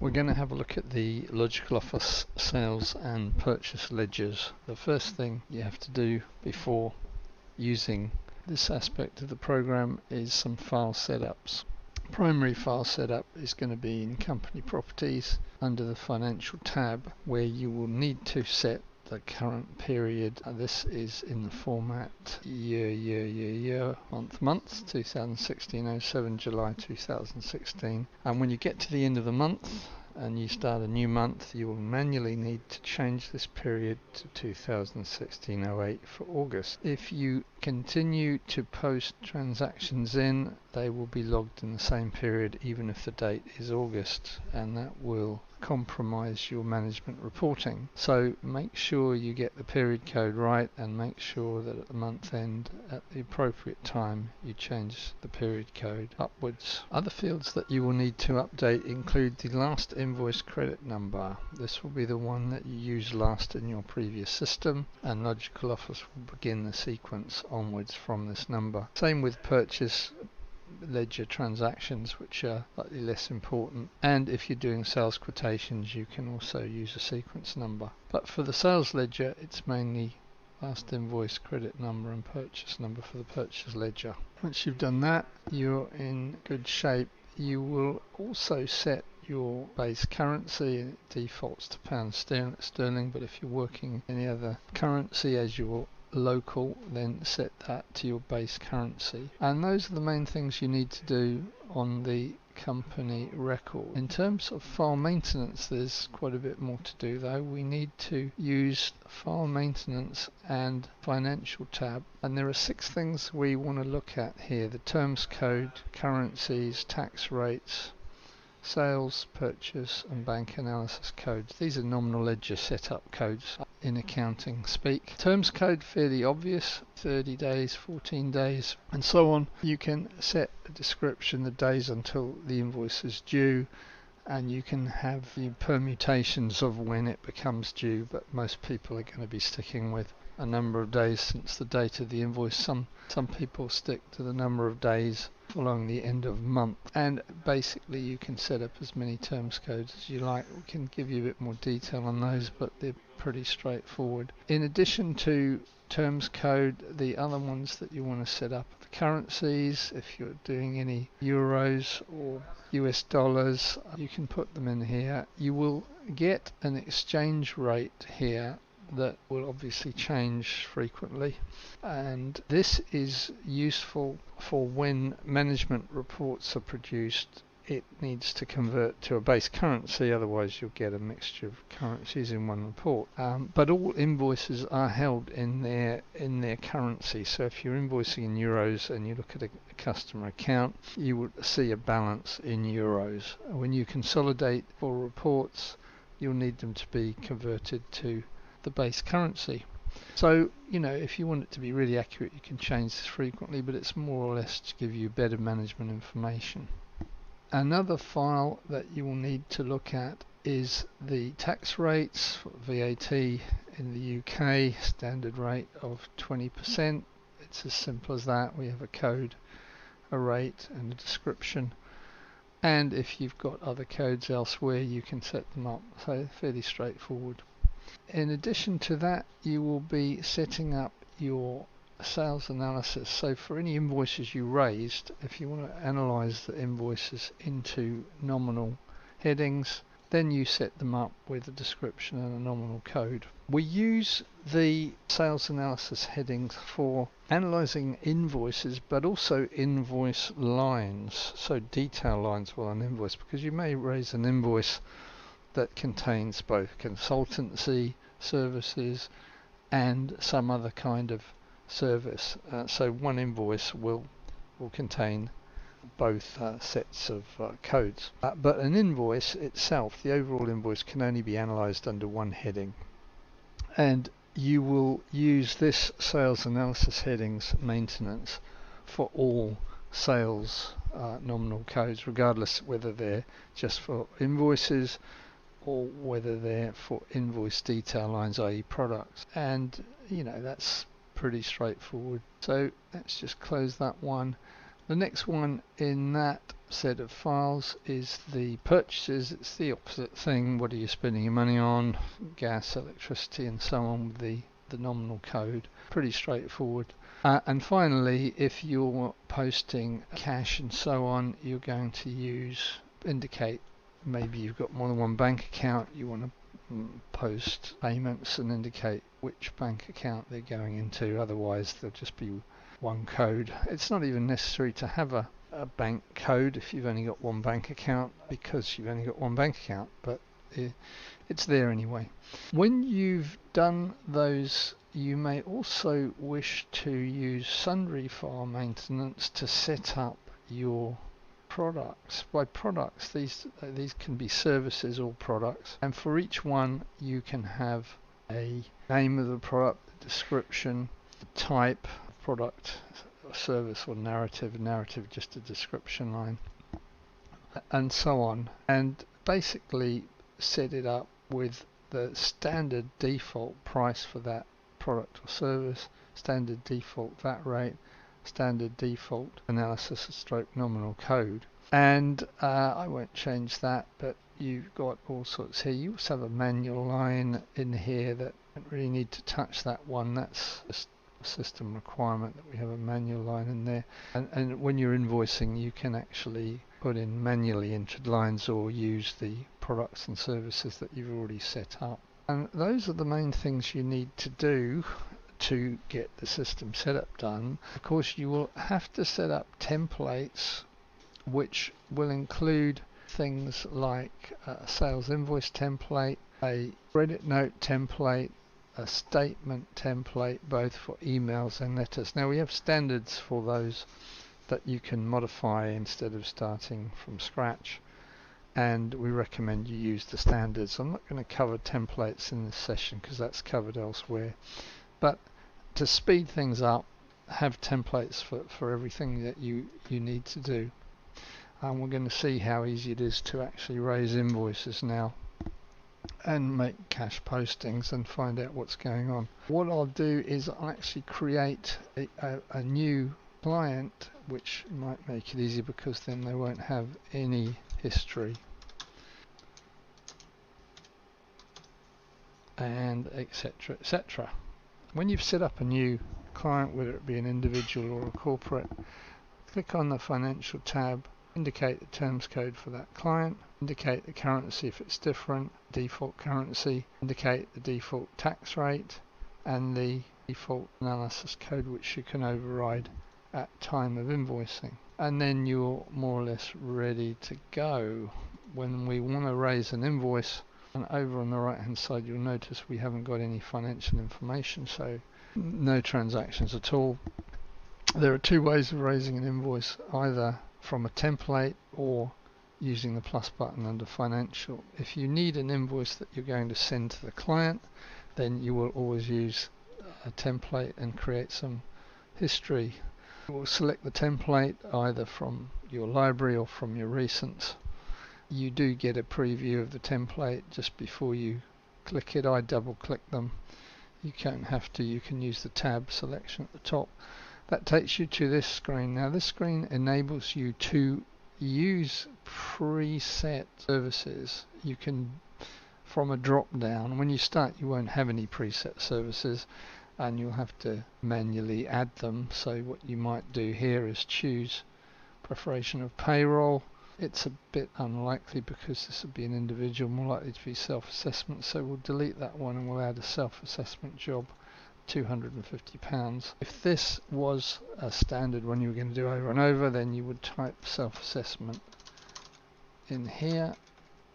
We're going to have a look at the logical office sales and purchase ledgers. The first thing you have to do before using this aspect of the program is some file setups. Primary file setup is going to be in company properties under the financial tab, where you will need to set the current period. This is in the format year, month, 2016-07 July 2016. And when you get to the end of the month and you start a new month, you will manually need to change this period to 2016-08 for August. If you continue to post transactions in, they will be logged in the same period even if the date is August, and that will compromise your management reporting. So make sure you get the period code right, and make sure that at the month end, at the appropriate time, you change the period code upwards. Other fields that you will need to update include the last invoice credit number. This will be the one that you used last in your previous system, and Logical Office will begin the sequence onwards from this number. Same with purchase ledger transactions, which are slightly less important, and if you're doing sales quotations you can also use a sequence number. But for the sales ledger, it's mainly last invoice credit number and purchase number for the purchase ledger. Once you've done that, you're in good shape. You will also set your base currency, and it defaults to pound sterling, but if you're working any other currency as your local, then set that to your base currency. And those are the main things you need to do on the company record. In terms of file maintenance, there's quite a bit more to do though. We need to use file maintenance and financial tab, and there are 6 things we want to look at here: the terms code, currencies, tax rates, sales, purchase and bank analysis codes. These are nominal ledger setup codes in accounting speak. Terms code, fairly obvious, 30 days, 14 days and so on. You can set a description, the days until the invoice is due, and you can have the permutations of when it becomes due, but most people are going to be sticking with a number of days since the date of the invoice. Some people stick to the number of days following the end of month, and basically you can set up as many terms codes as you like. We can give you a bit more detail on those, but they're pretty straightforward. In addition to terms code, the other ones that you want to set up are the currencies. If you're doing any euros or US dollars, you can put them in here. You will get an exchange rate here that will obviously change frequently, and this is useful for when management reports are produced. It needs to convert to a base currency, otherwise you'll get a mixture of currencies in one report. But all invoices are held in their currency, so if you're invoicing in euros and you look at a customer account, you will see a balance in euros. When you consolidate for reports, you'll need them to be converted to the base currency. So, if you want it to be really accurate, you can change this frequently, but it's more or less to give you better management information. Another file that you will need to look at is the tax rates for VAT in the UK, standard rate of 20%. It's as simple as that. We have a code, a rate and a description, and if you've got other codes elsewhere you can set them up, so fairly straightforward. In addition to that, you will be setting up your sales analysis. So for any invoices you raised, if you want to analyze the invoices into nominal headings, then you set them up with a description and a nominal code. We use the sales analysis headings for analyzing invoices, but also invoice lines, so detail lines for an invoice, because you may raise an invoice that contains both consultancy services and some other kind of service. So one invoice will contain both sets of codes. But an invoice itself, the overall invoice, can only be analysed under one heading. And you will use this sales analysis headings maintenance for all sales nominal codes, regardless whether they're just for invoices or whether they're for invoice detail lines, i.e. products. And that's pretty straightforward. So let's just close that one. The next one in that set of files is the purchases. It's the opposite thing. What are you spending your money on? Gas, electricity, and so on, with the nominal code. Pretty straightforward. And finally, if you're posting cash and so on, you're going to indicate, maybe you've got more than one bank account, you want to post payments and indicate which bank account they're going into. Otherwise there'll just be one code. It's not even necessary to have a bank code if you've only got one bank account, because you've only got one bank account, but it's there anyway. When you've done those, you may also wish to use sundry file maintenance to set up your products. By products, these can be services or products, and for each one you can have a name of the product, the description, the type of product, service or narrative just a description line, and so on, and basically set it up with the standard default price for that product or service, standard default VAT rate, standard default analysis stroke nominal code. And I won't change that, but you've got all sorts here. You also have a manual line in here that don't really need to touch that one. That's just a system requirement that we have a manual line in there. And when you're invoicing, you can actually put in manually entered lines or use the products and services that you've already set up. And those are the main things you need to do to get the system setup done. Of course, you will have to set up templates, which will include things like a sales invoice template, a credit note template, a statement template, both for emails and letters. Now we have standards for those that you can modify instead of starting from scratch, and we recommend you use the standards. I'm not going to cover templates in this session because that's covered elsewhere, but to speed things up, have templates for everything that you need to do. And we're going to see how easy it is to actually raise invoices now and make cash postings and find out what's going on. What I'll do is I'll actually create a new client, which might make it easy because then they won't have any history, and etc. etc. When you've set up a new client, whether it be an individual or a corporate, click on the financial tab, indicate the terms code for that client, indicate the currency if it's different, default currency, indicate the default tax rate and the default analysis code, which you can override at time of invoicing. And then you're more or less ready to go. When we want to raise an invoice, and over on the right hand side you'll notice we haven't got any financial information, so no transactions at all. There are two ways of raising an invoice, either from a template or using the plus button under financial. If you need an invoice that you're going to send to the client, then you will always use a template and create some history. You will select the template either from your library or from your recents. You do get a preview of the template just before you click it. I double click them. You don't have to, you can use the tab selection at the top. That takes you to this screen. Now this screen enables you to use preset services. You can, from a drop down, when you start you won't have any preset services and you'll have to manually add them. So what you might do here is choose preparation of payroll. It's a bit unlikely because this would be an individual, more likely to be self-assessment, so we'll delete that one and we'll add a self-assessment job, £250. If this was a standard one you were going to do over and over, then you would type self-assessment in here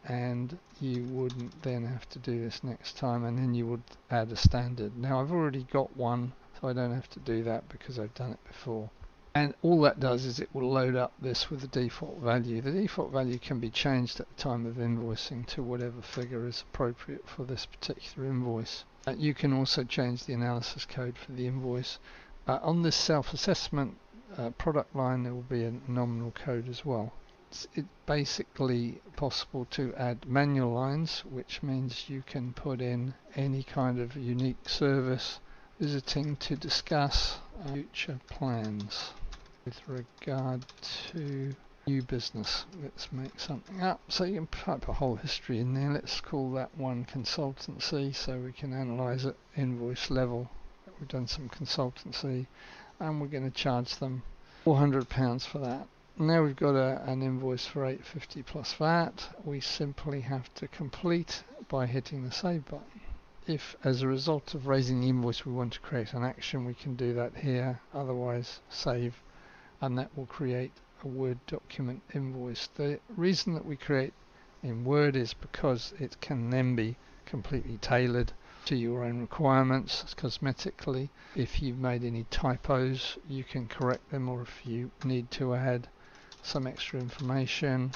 and you wouldn't then have to do this next time, and then you would add a standard. Now I've already got one, so I don't have to do that because I've done it before. And all that does is it will load up this with the default value. The default value can be changed at the time of invoicing to whatever figure is appropriate for this particular invoice. You can also change the analysis code for the invoice. On this self-assessment product line, there will be a nominal code as well. It's basically possible to add manual lines, which means you can put in any kind of unique service, visiting to discuss future plans with regard to new business. Let's make something up. So you can type a whole history in there. Let's call that one consultancy so we can analyze it. Invoice Level. We've done some consultancy and we're going to charge them £400 for that. Now we've got an invoice for £850 plus VAT. We simply have to complete by hitting the save button. If as a result of raising the invoice we want to create an action, we can do that here. Otherwise, save, and that will create a Word document invoice. The reason that we create in Word is because it can then be completely tailored to your own requirements cosmetically. If you've made any typos, you can correct them, or if you need to add some extra information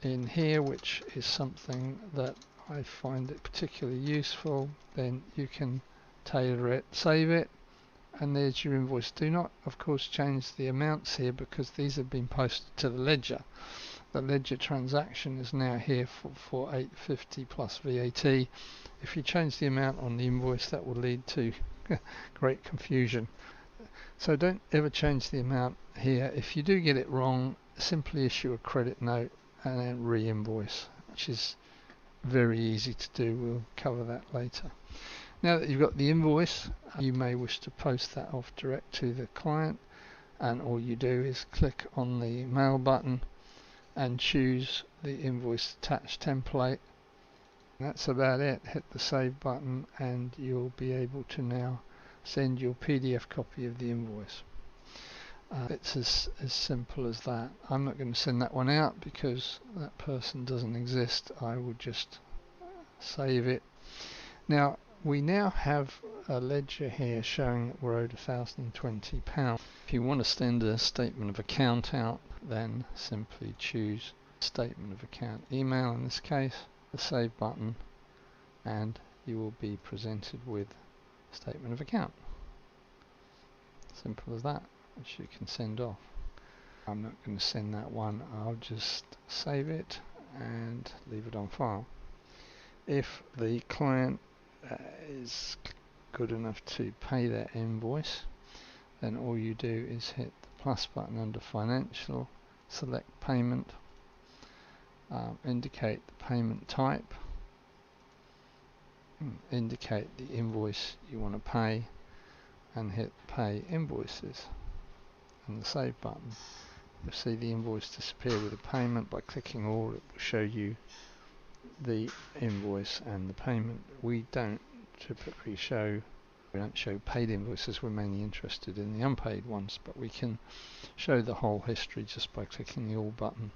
in here, which is something that I find it particularly useful, then you can tailor it, save it, and there's your invoice. Do not, of course, change the amounts here because these have been posted to the ledger. The ledger transaction is now here for £850 plus VAT. If you change the amount on the invoice, that will lead to great confusion. So don't ever change the amount here. If you do get it wrong, simply issue a credit note and then re-invoice, which is very easy to do. We'll cover that later. Now that you've got the invoice, you may wish to post that off direct to the client, and all you do is click on the mail button and choose the invoice attached template. That's about it. Hit the save button and you'll be able to now send your PDF copy of the invoice. It's as simple as that. I'm not going to send that one out because that person doesn't exist. I will just save it. Now we now have a ledger here showing that we're owed £1,020. If you want to send a statement of account out, then simply choose statement of account email in this case, the save button, and you will be presented with statement of account. Simple as that, which you can send off. I'm not going to send that one. I'll just save it and leave it on file. If the client is good enough to pay their invoice, then all you do is hit the plus button under financial, select payment, indicate the payment type, indicate the invoice you want to pay, and hit Pay Invoices and the save button. You'll see the invoice disappear with the payment. By clicking all, it will show you the invoice and the payment. We don't typically show paid invoices. We're mainly interested in the unpaid ones, but we can show the whole history just by clicking the all button.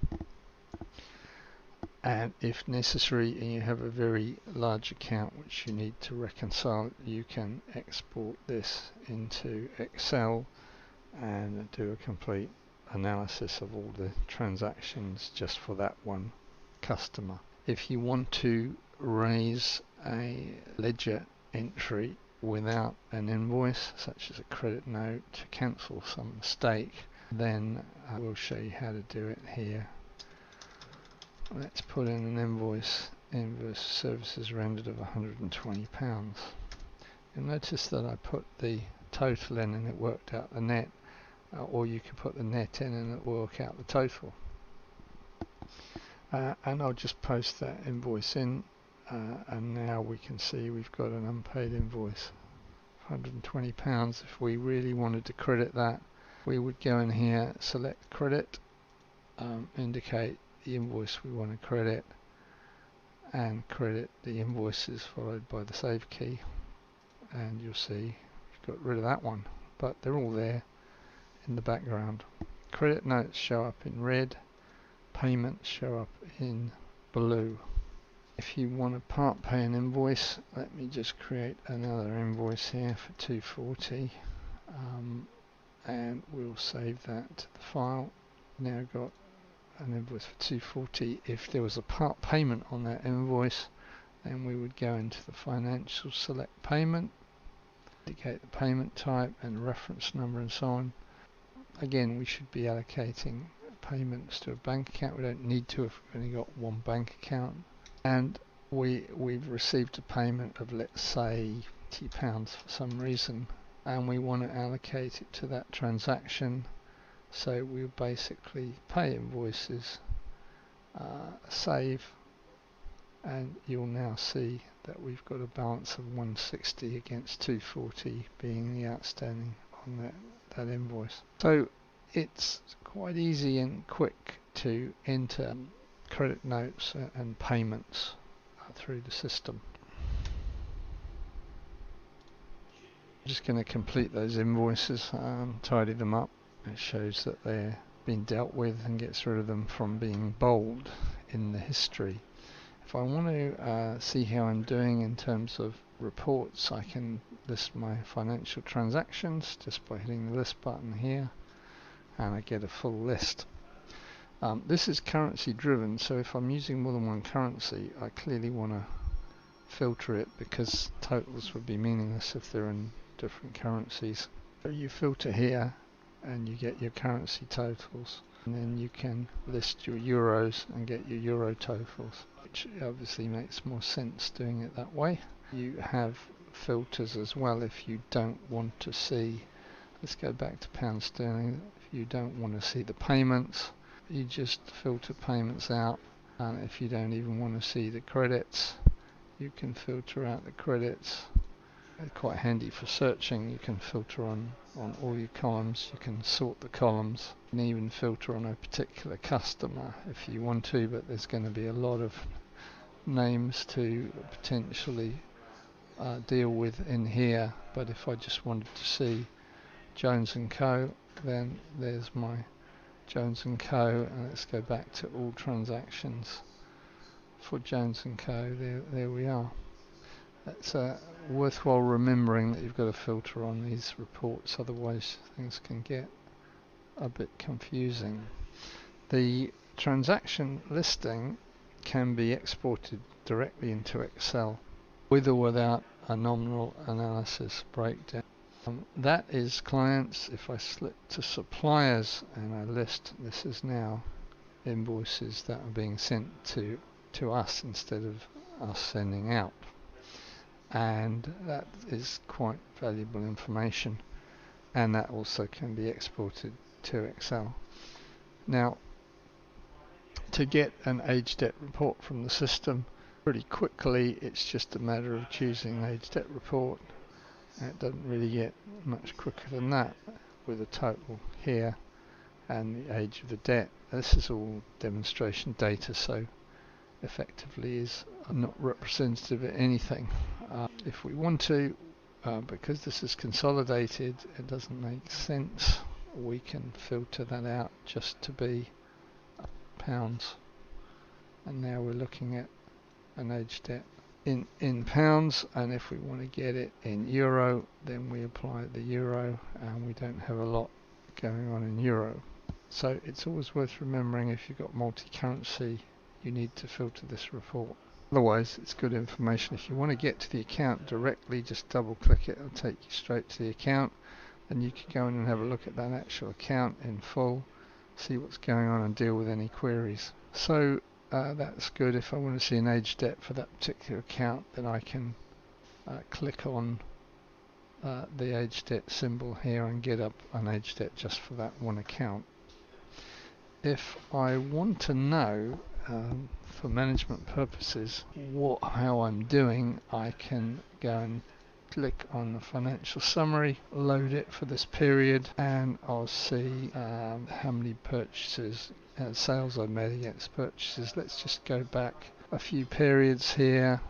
And if necessary, and you have a very large account which you need to reconcile, you can export this into Excel and do a complete analysis of all the transactions just for that one customer. If you want to raise a ledger entry without an invoice, such as a credit note, to cancel some mistake, then I will show you how to do it here. Let's put in an invoice services rendered of £120. You'll notice that I put the total in and it worked out the net, or you could put the net in and it will work out the total. And I'll just post that invoice in, and now we can see we've got an unpaid invoice, £120. If we really wanted to credit that, we would go in here, select credit, indicate the invoice we want to credit, and credit the invoices followed by the save key, and you'll see we've got rid of that one, but they're all there in the background. Credit notes show up in red, payments show up in blue. If you want to part pay an invoice, let me just create another invoice here for £240, and we'll save that to the file. Now got an invoice for £240. If there was a part payment on that invoice, then we would go into the financial, select payment, indicate the payment type and reference number and so on. Again, we should be allocating payments to a bank account. We don't need to if we've only got one bank account. And we've received a payment of, let's say, £80 for some reason, and we want to allocate it to that transaction. So we'll basically pay invoices, save, and you'll now see that we've got a balance of 160 against 240 being the outstanding on that invoice. So it's quite easy and quick to enter credit notes and payments through the system. I'm just going to complete those invoices, tidy them up. It shows that they're being dealt with and gets rid of them from being bold in the history. If I want to see how I'm doing in terms of reports, I can list my financial transactions just by hitting the list button here, and I get a full list. This is currency driven, so if I'm using more than one currency, I clearly want to filter it because totals would be meaningless if they're in different currencies. So you filter here and you get your currency totals, and then you can list your euros and get your euro totals, which obviously makes more sense doing it that way. You have filters as well if you don't want to see, let's go back to pound sterling, if you don't want to see the payments, you just filter payments out, and if you don't even want to see the credits, you can filter out the credits. It's quite handy for searching. You can filter on all your columns, you can sort the columns, and even filter on a particular customer if you want to, but there's going to be a lot of names to potentially deal with in here. But if I just wanted to see Jones & Co, then there's my Jones & Co, and let's go back to all transactions for Jones & Co. There we are. It's worthwhile remembering that you've got to filter on these reports, otherwise things can get a bit confusing. The transaction listing can be exported directly into Excel with or without a nominal analysis breakdown. That is clients. If I slip to suppliers and I list, this is now invoices that are being sent to us instead of us sending out, and that is quite valuable information, and that also can be exported to Excel. Now, to get an age debt report from the system pretty quickly, it's just a matter of choosing age debt report. It doesn't really get much quicker than that with a total here and the age of the debt. This is all demonstration data, so effectively is not representative of anything. If we want to, because this is consolidated, it doesn't make sense, we can filter that out just to be pounds, and now we're looking at an age debt in pounds, and if we want to get it in euro, then we apply the euro, and we don't have a lot going on in euro. So it's always worth remembering, if you've got multi-currency, you need to filter this report. Otherwise, it's good information. If you want to get to the account directly, just double click it, it'll take you straight to the account, and you can go in and have a look at that actual account in full, see what's going on and deal with any queries. So that's good. If I want to see an age debt for that particular account, then I can click on the age debt symbol here and get up an age debt just for that one account. If I want to know for management purposes how I'm doing, I can go and click on the financial summary, load it for this period, and I'll see how many purchases, sales I've made against purchases. Let's just go back a few periods here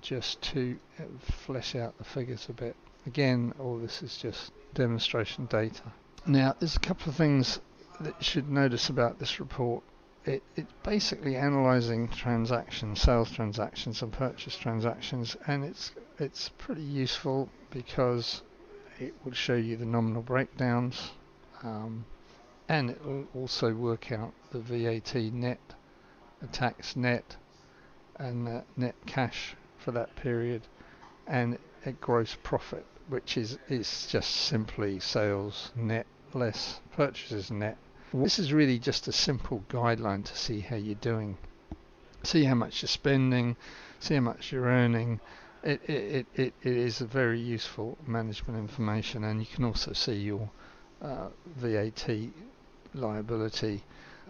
just to flesh out the figures a bit. Again, all this is just demonstration data. Now, there's a couple of things that you should notice about this report. It's basically analysing transactions, sales transactions and purchase transactions, and it's pretty useful because it will show you the nominal breakdowns, and it will also work out the VAT net, the tax net, and the net cash for that period, and a gross profit, which is just simply sales net less purchases net. This is really just a simple guideline to see how you're doing, see how much you're spending, see how much you're earning. It is a very useful management information, and you can also see your VAT liability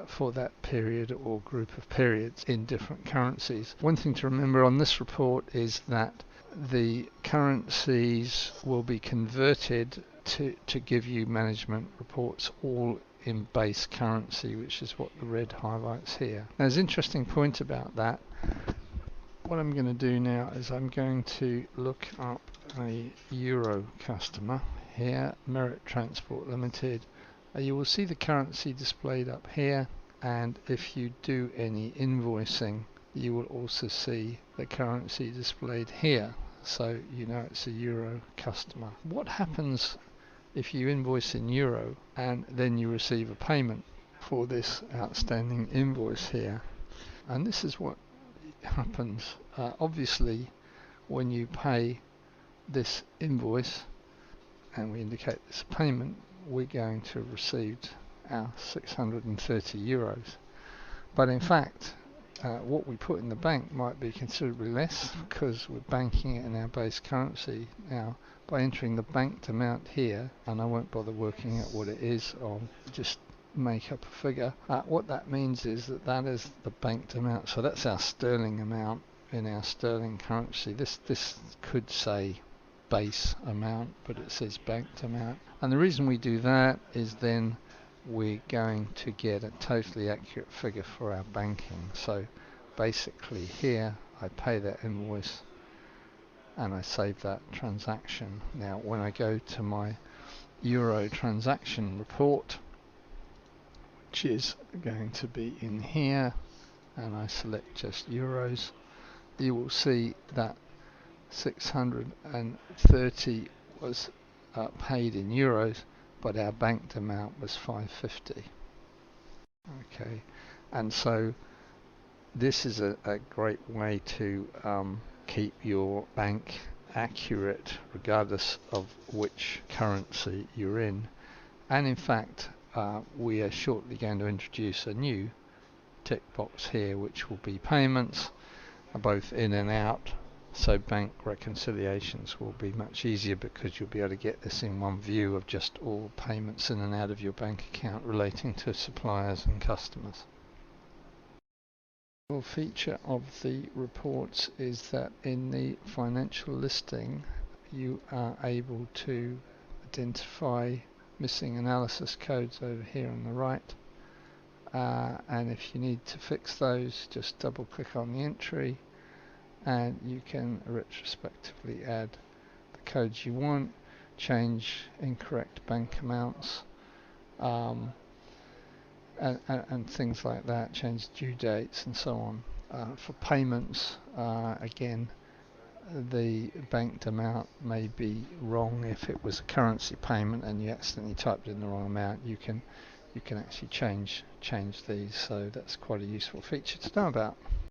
for that period or group of periods in different currencies. One thing to remember on this report is that the currencies will be converted to give you management reports all in base currency, which is what the red highlights here. Now, there's an interesting point about that. What I'm going to do now is I'm going to look up a Euro customer here, Merit Transport Limited. You will see the currency displayed up here, and if you do any invoicing, you will also see the currency displayed here, so you know it's a Euro customer. What happens if you invoice in Euro and then you receive a payment for this outstanding invoice here? And this is what happens. Obviously, when you pay this invoice and we indicate this payment, we're going to have received our 630 euros. But in fact, what we put in the bank might be considerably less because we're banking it in our base currency. Now, by entering the banked amount here, and I won't bother working out what it is, I'll just make up a figure. What that means is that is the banked amount. So that's our sterling amount in our sterling currency. This could say base amount, but it says banked amount. And the reason we do that is then we're going to get a totally accurate figure for our banking. So basically here I pay that invoice and I save that transaction. Now when I go to my Euro transaction report, which is going to be in here, and I select just euros, you will see that 630 was paid in euros, but our banked amount was 550. Okay, and so this is a great way to keep your bank accurate regardless of which currency you're in. And in fact, we are shortly going to introduce a new tick box here, which will be payments, both in and out. So bank reconciliations will be much easier because you'll be able to get this in one view of just all payments in and out of your bank account relating to suppliers and customers. A feature of the reports is that in the financial listing you are able to identify missing analysis codes over here on the right, and if you need to fix those, just double click on the entry and you can retrospectively add the codes you want, change incorrect bank amounts, and things like that, change due dates and so on. For payments, again, the banked amount may be wrong. If it was a currency payment and you accidentally typed in the wrong amount, you can actually change these, so that's quite a useful feature to know about.